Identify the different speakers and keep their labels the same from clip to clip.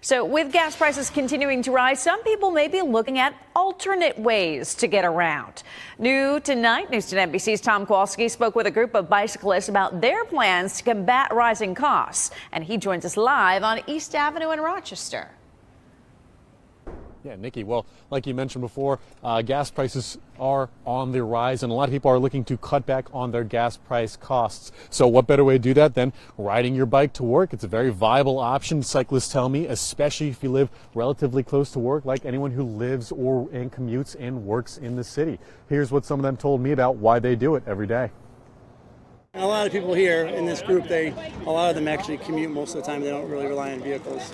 Speaker 1: So with gas prices continuing to rise, some people may be looking at alternate ways to get around. New tonight, News 10 NBC's Tom Kowalski spoke with a group of bicyclists about their plans to combat rising costs. And he joins us live on East Avenue in Rochester.
Speaker 2: Yeah, Nikki, well, like you mentioned before, gas prices are on the rise, and a lot of people are looking to cut back on their gas price costs. So what better way to do that than riding your bike to work? It's a very viable option, cyclists tell me, especially if you live relatively close to work, like anyone who lives and commutes and works in the city. Here's what some of them told me about why they do it every day.
Speaker 3: A lot of people here in this group, a lot of them actually commute most of the time. They don't really rely on vehicles.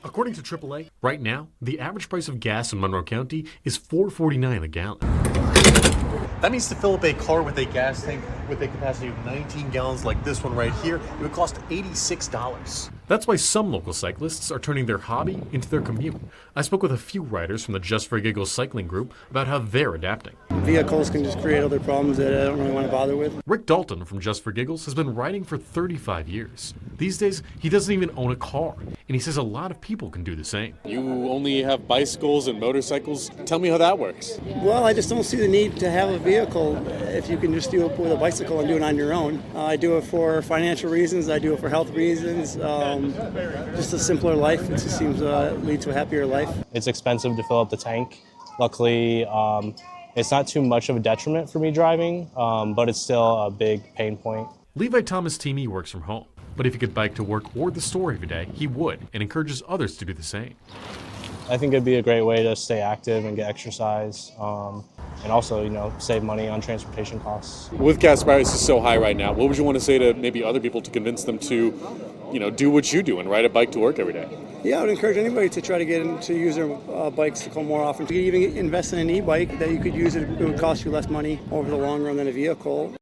Speaker 2: According to AAA, right now, the average price of gas in Monroe County is $4.49 a gallon. That means to fill up a car with a gas tank with a capacity of 19 gallons like this one right here, it would cost $86. That's why some local cyclists are turning their hobby into their commute. I spoke with a few riders from the Just for Giggles cycling group about how they're adapting.
Speaker 3: Vehicles can just create other problems that I don't really want to bother with.
Speaker 2: Rick Dalton from Just for Giggles has been riding for 35 years. These days, he doesn't even own a car, and he says a lot of people can do the same.
Speaker 4: You only have bicycles and motorcycles. Tell me how that works.
Speaker 3: Well, I just don't see the need to have a vehicle if you can just do it with a bicycle and do it on your own. I do it for financial reasons. I do it for health reasons. Just a simpler life. It just seems to lead to a happier life.
Speaker 5: It's expensive to fill up the tank. Luckily, it's not too much of a detriment for me driving, but it's still a big pain point.
Speaker 2: Levi Thomas Teamy works from home, but if he could bike to work or the store every day, he would, and encourages others to do the same.
Speaker 5: I think it'd be a great way to stay active and get exercise, and also, save money on transportation costs.
Speaker 4: With gas prices so high right now, what would you want to say to maybe other people to convince them to, do what you do and ride a bike to work every day?
Speaker 3: Yeah, I would encourage anybody to try to get into use their bikes to come more often. You could even invest in an e-bike that you could use. It would cost you less money over the long run than a vehicle.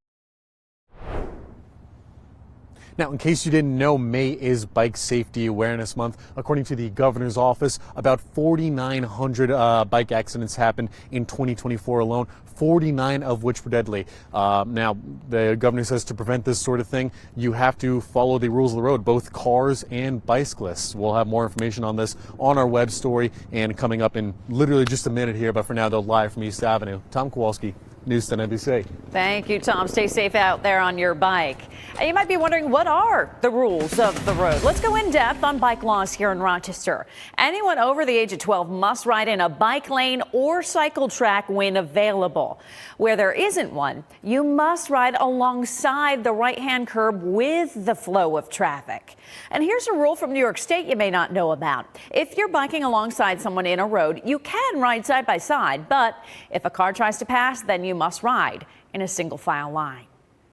Speaker 2: Now, in case you didn't know, May is Bike Safety Awareness Month. According to the governor's office, about 4,900 bike accidents happened in 2024 alone, 49 of which were deadly. Now, the governor says to prevent this sort of thing, you have to follow the rules of the road, both cars and bicyclists. We'll have more information on this on our web story and coming up in literally just a minute here, but for now, they're live from East Avenue. Tom Kowalski, News 10 NBC.
Speaker 1: Thank you, Tom. Stay safe out there on your bike. And you might be wondering, what are the rules of the road? Let's go in depth on bike laws here in Rochester. Anyone over the age of 12 must ride in a bike lane or cycle track when available. Where there isn't one, you must ride alongside the right-hand curb with the flow of traffic. And here's a rule from New York State you may not know about. If you're biking alongside someone in a road, you can ride side by side, but if a car tries to pass, then you must ride in a single file line.